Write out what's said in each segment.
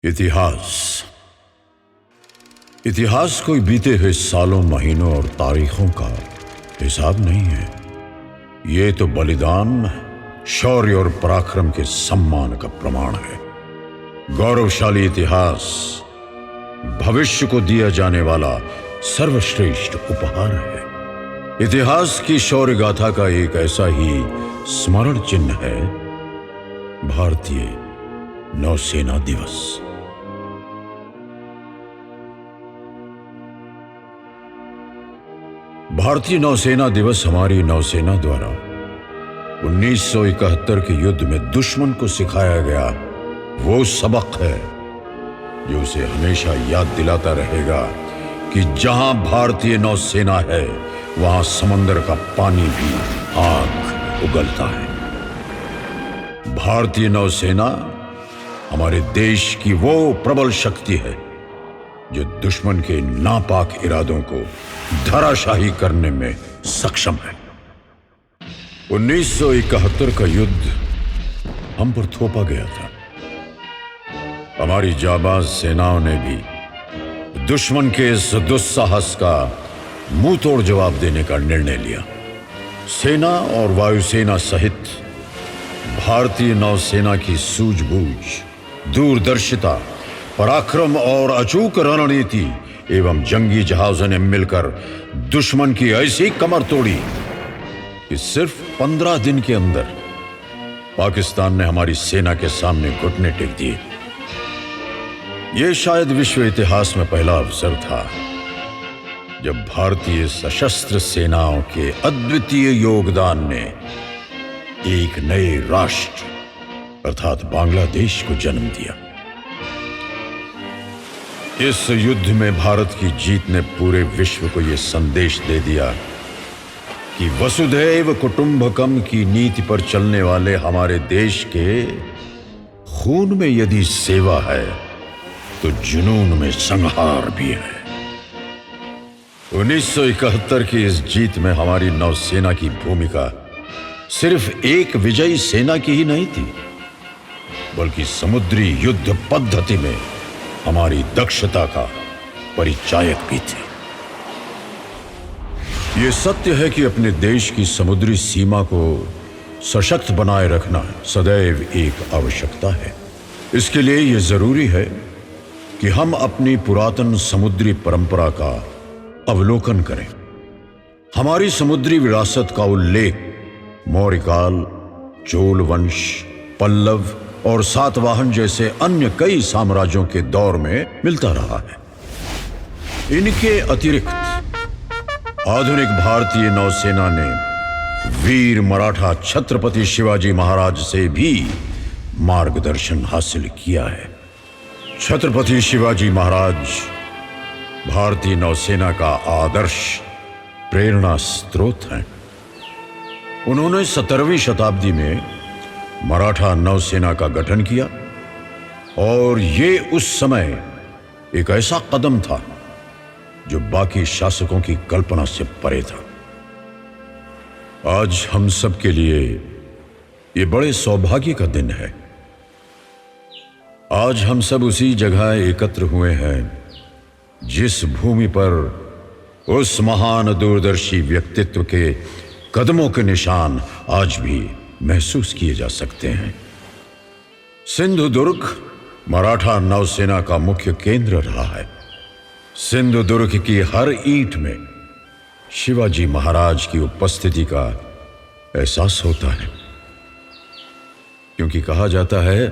इतिहास इतिहास कोई बीते हुए सालों, महीनों और तारीखों का हिसाब नहीं है। ये तो बलिदान, शौर्य और पराक्रम के सम्मान का प्रमाण है। गौरवशाली इतिहास भविष्य को दिया जाने वाला सर्वश्रेष्ठ उपहार है। इतिहास की शौर्य गाथा का एक ऐसा ही स्मरण चिन्ह है भारतीय नौसेना दिवस। भारतीय नौसेना दिवस हमारी नौसेना द्वारा 1971 के युद्ध में दुश्मन को सिखाया गया वो सबक है जो उसे हमेशा याद दिलाता रहेगा कि जहां भारतीय नौसेना है वहां समंदर का पानी भी आग उगलता है। भारतीय नौसेना हमारे देश की वो प्रबल शक्ति है जो दुश्मन के नापाक इरादों को धराशाही करने में सक्षम है। 1971 का युद्ध हम पर थोपा गया था। हमारी जाबाज सेनाओं ने भी दुश्मन के इस दुस्साहस का मुंह तोड़ जवाब देने का निर्णय लिया। सेना और वायुसेना सहित भारतीय नौसेना की सूझबूझ, दूरदर्शिता, पराक्रम और अचूक रणनीति एवं जंगी जहाजों ने मिलकर दुश्मन की ऐसी कमर तोड़ी कि सिर्फ 15 दिन के अंदर पाकिस्तान ने हमारी सेना के सामने घुटने टेक दिए। यह शायद विश्व इतिहास में पहला अवसर था जब भारतीय सशस्त्र सेनाओं के अद्वितीय योगदान ने एक नए राष्ट्र अर्थात बांग्लादेश को जन्म दिया। इस युद्ध में भारत की जीत ने पूरे विश्व को यह संदेश दे दिया कि वसुधैव कुटुंबकम की नीति पर चलने वाले हमारे देश के खून में यदि सेवा है तो जुनून में संहार भी है। 1971 की इस जीत में हमारी नौसेना की भूमिका सिर्फ एक विजयी सेना की ही नहीं थी, बल्कि समुद्री युद्ध पद्धति में हमारी दक्षता का परिचायक भी थे। यह सत्य है कि अपने देश की समुद्री सीमा को सशक्त बनाए रखना सदैव एक आवश्यकता है। इसके लिए यह जरूरी है कि हम अपनी पुरातन समुद्री परंपरा का अवलोकन करें। हमारी समुद्री विरासत का उल्लेख मौर्यकाल, चोल वंश, पल्लव और सातवाहन जैसे अन्य कई साम्राज्यों के दौर में मिलता रहा है। इनके अतिरिक्त आधुनिक भारतीय नौसेना ने वीर मराठा छत्रपति शिवाजी महाराज से भी मार्गदर्शन हासिल किया है। छत्रपति शिवाजी महाराज भारतीय नौसेना का आदर्श प्रेरणा स्रोत हैं। उन्होंने 17वीं शताब्दी में मराठा नौसेना का गठन किया और ये उस समय एक ऐसा कदम था जो बाकी शासकों की कल्पना से परे था। आज हम सब के लिए ये बड़े सौभाग्य का दिन है। आज हम सब उसी जगह एकत्र हुए हैं जिस भूमि पर उस महान दूरदर्शी व्यक्तित्व के कदमों के निशान आज भी महसूस किए जा सकते हैं। सिंधुदुर्ग मराठा नौसेना का मुख्य केंद्र रहा है। सिंधुदुर्ग की हर ईंट में शिवाजी महाराज की उपस्थिति का एहसास होता है, क्योंकि कहा जाता है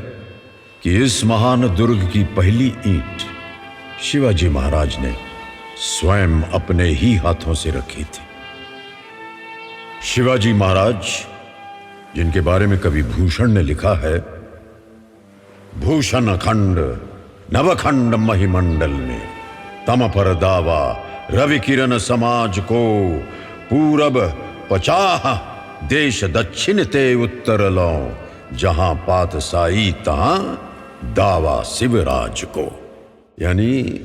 कि इस महान दुर्ग की पहली ईंट शिवाजी महाराज ने स्वयं अपने ही हाथों से रखी थी। शिवाजी महाराज, जिनके बारे में कवि भूषण ने लिखा है, भूषण खंड नवखंड महिमंडल में तम पर दावा रवि किरण समाज को पूरब 50 देश दक्षिण ते उत्तर लो जहां पात साई तहां दावा शिवराज को। यानी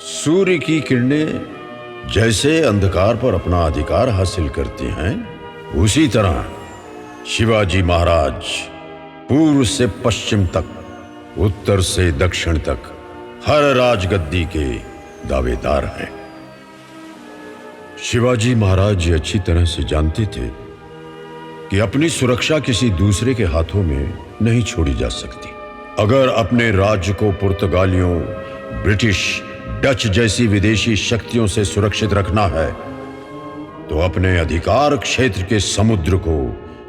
सूर्य की किरणें जैसे अंधकार पर अपना अधिकार हासिल करती हैं, उसी तरह शिवाजी महाराज पूर्व से पश्चिम तक उत्तर से दक्षिण तक हर राजगद्दी के दावेदार हैं। शिवाजी महाराज ये अच्छी तरह से जानते थे कि अपनी सुरक्षा किसी दूसरे के हाथों में नहीं छोड़ी जा सकती। अगर अपने राज्य को पुर्तगालियों, ब्रिटिश, डच जैसी विदेशी शक्तियों से सुरक्षित रखना है तो अपने अधिकार क्षेत्र के समुद्र को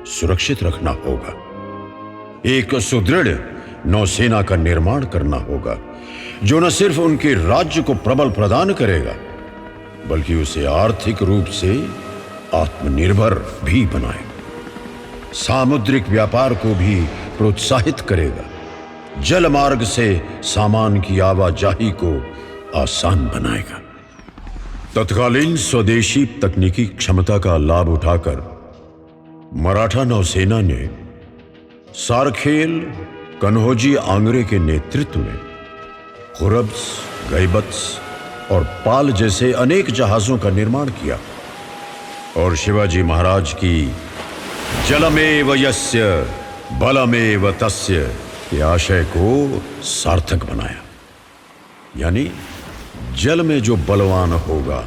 सुरक्षित रखना होगा। एक सुदृढ़ नौसेना का निर्माण करना होगा जो न सिर्फ उनके राज्य को प्रबल प्रदान करेगा बल्कि उसे आर्थिक रूप से आत्मनिर्भर भी बनाए, सामुद्रिक व्यापार को भी प्रोत्साहित करेगा, जल मार्ग से सामान की आवाजाही को आसान बनाएगा। तत्कालीन स्वदेशी तकनीकी क्षमता का लाभ उठाकर मराठा नौसेना ने सारखेल कन्होजी आंग्रे के नेतृत्व में खुरब्स, गैबत्स और पाल जैसे अनेक जहाजों का निर्माण किया और शिवाजी महाराज की जलमेव यस्य बलमेव तस्य के आशय को सार्थक बनाया। यानी जल में जो बलवान होगा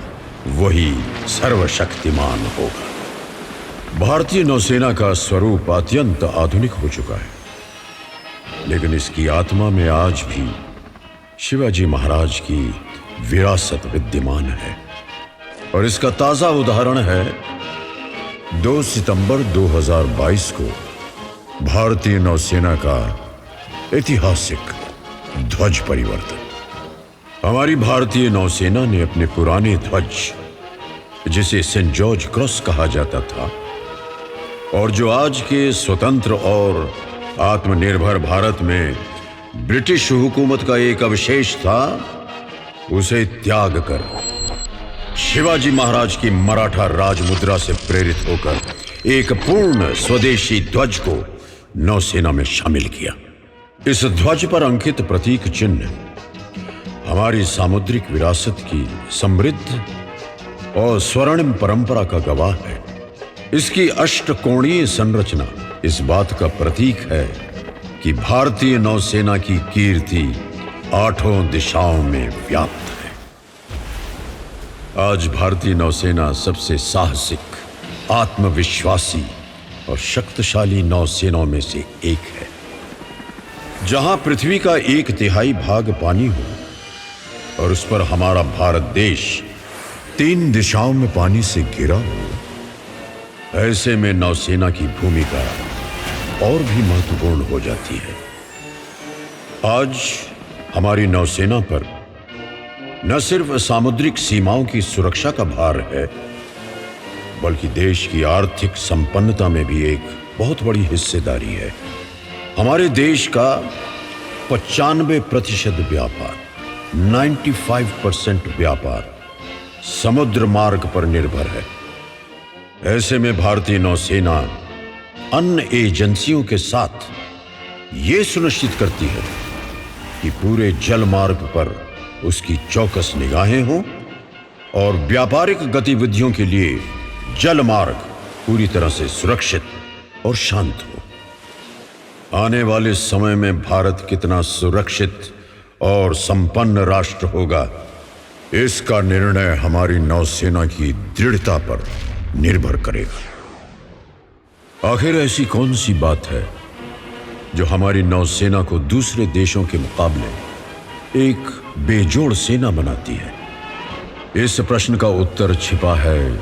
वही सर्वशक्तिमान होगा। भारतीय नौसेना का स्वरूप अत्यंत आधुनिक हो चुका है, लेकिन इसकी आत्मा में आज भी शिवाजी महाराज की विरासत विद्यमान है और इसका ताजा उदाहरण है 2 सितंबर 2022 को भारतीय नौसेना का ऐतिहासिक ध्वज परिवर्तन। हमारी भारतीय नौसेना ने अपने पुराने ध्वज, जिसे सेंट जॉर्ज क्रॉस कहा जाता था और जो आज के स्वतंत्र और आत्मनिर्भर भारत में ब्रिटिश हुकूमत का एक अवशेष था, उसे त्याग कर शिवाजी महाराज की मराठा राजमुद्रा से प्रेरित होकर एक पूर्ण स्वदेशी ध्वज को नौसेना में शामिल किया। इस ध्वज पर अंकित प्रतीक चिन्ह हमारी सामुद्रिक विरासत की समृद्ध और स्वर्णिम परंपरा का गवाह है। इसकी अष्टकोणीय संरचना इस बात का प्रतीक है कि भारतीय नौसेना की कीर्ति 8 दिशाओं में व्याप्त है। आज भारतीय नौसेना सबसे साहसिक, आत्मविश्वासी और शक्तिशाली नौसेनाओं में से एक है। जहां पृथ्वी का 1/3 भाग पानी हो और उस पर हमारा भारत देश 3 दिशाओं में पानी से घिरा हो, ऐसे में नौसेना की भूमिका और भी महत्वपूर्ण हो जाती है। आज हमारी नौसेना पर न सिर्फ सामुद्रिक सीमाओं की सुरक्षा का भार है, बल्कि देश की आर्थिक संपन्नता में भी एक बहुत बड़ी हिस्सेदारी है। हमारे देश का 95% व्यापार, 95% व्यापार समुद्र मार्ग पर निर्भर है। ऐसे में भारतीय नौसेना अन्य एजेंसियों के साथ ये सुनिश्चित करती है कि पूरे जल मार्ग पर उसकी चौकस निगाहें हों और व्यापारिक गतिविधियों के लिए जल मार्ग पूरी तरह से सुरक्षित और शांत हो। आने वाले समय में भारत कितना सुरक्षित और संपन्न राष्ट्र होगा, इसका निर्णय हमारी नौसेना की दृढ़ता पर निर्भर करेगा। आखिर ऐसी कौन सी बात है जो हमारी नौसेना को दूसरे देशों के मुकाबले एक बेजोड़ सेना बनाती है? इस प्रश्न का उत्तर छिपा है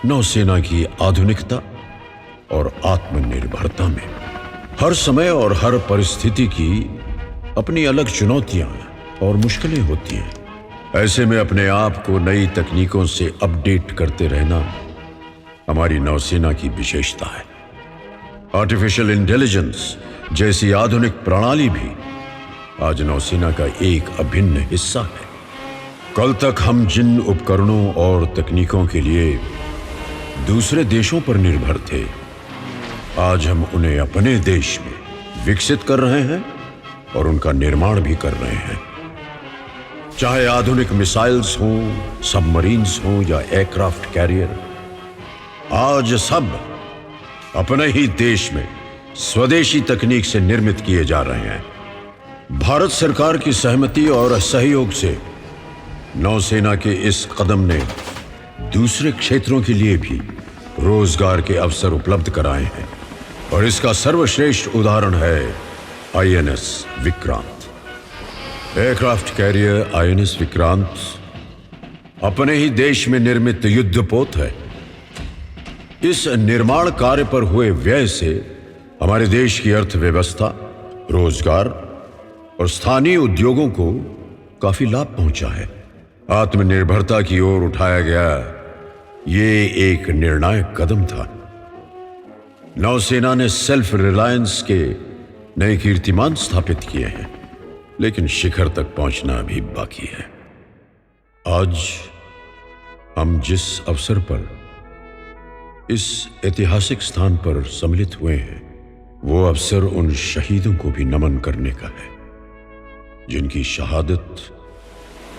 नौसेना की आधुनिकता और आत्मनिर्भरता में। हर समय और हर परिस्थिति की अपनी अलग चुनौतियां और मुश्किलें होती हैं। ऐसे में अपने आप को नई तकनीकों से अपडेट करते रहना हमारी नौसेना की विशेषता है। आर्टिफिशियल इंटेलिजेंस जैसी आधुनिक प्रणाली भी आज नौसेना का एक अभिन्न हिस्सा है। कल तक हम जिन उपकरणों और तकनीकों के लिए दूसरे देशों पर निर्भर थे, आज हम उन्हें अपने देश में विकसित कर रहे हैं और उनका निर्माण भी कर रहे हैं। चाहे आधुनिक मिसाइल्स हों, सबमरीन्स हों या एयरक्राफ्ट कैरियर, आज सब अपने ही देश में स्वदेशी तकनीक से निर्मित किए जा रहे हैं। भारत सरकार की सहमति और सहयोग से नौसेना के इस कदम ने दूसरे क्षेत्रों के लिए भी रोजगार के अवसर उपलब्ध कराए हैं और इसका सर्वश्रेष्ठ उदाहरण है INS Vikrant. Aircraft carrier INS Vikrant अपने ही देश में निर्मित युद्धपोत है। इस निर्माण कार्य पर हुए व्यय से हमारे देश की अर्थव्यवस्था, रोजगार और स्थानीय उद्योगों को काफी लाभ पहुंचा है। आत्मनिर्भरता की ओर उठाया गया ये एक निर्णायक कदम था। नौसेना ने सेल्फ रिलायंस के नए कीर्तिमान स्थापित किए हैं, लेकिन शिखर तक पहुंचना अभी बाकी है। आज हम जिस अवसर पर इस ऐतिहासिक स्थान पर सम्मिलित हुए हैं, वो अवसर उन शहीदों को भी नमन करने का है जिनकी शहादत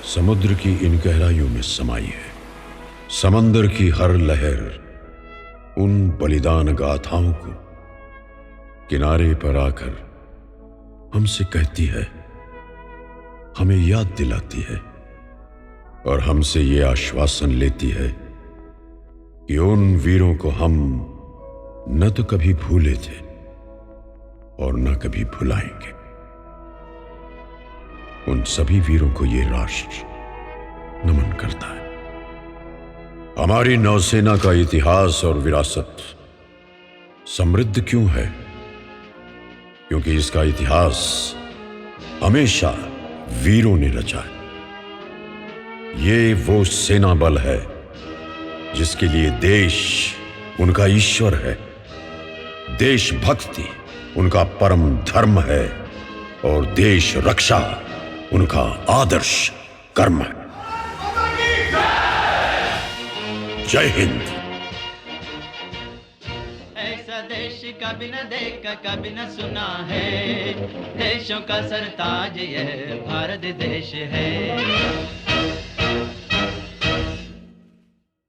समुद्र की इन गहराइयों में समाई है। समंदर की हर लहर उन बलिदान गाथाओं को किनारे पर आकर हमसे कहती है, हमें याद दिलाती है और हमसे ये आश्वासन लेती है कि उन वीरों को हम न तो कभी भूले थे और न कभी भुलाएंगे। उन सभी वीरों को ये राष्ट्र नमन करता है। हमारी नौसेना का इतिहास और विरासत समृद्ध क्यों है? क्योंकि इसका इतिहास हमेशा वीरों ने रचा है। ये वो सेना बल है जिसके लिए देश उनका ईश्वर है, देशभक्ति उनका परम धर्म है और देश रक्षा उनका आदर्श कर्म है। जय हिंद। ऐसा देश कभी न देखा कभी न सुना है, देशों का सरताज यह भारत देश है।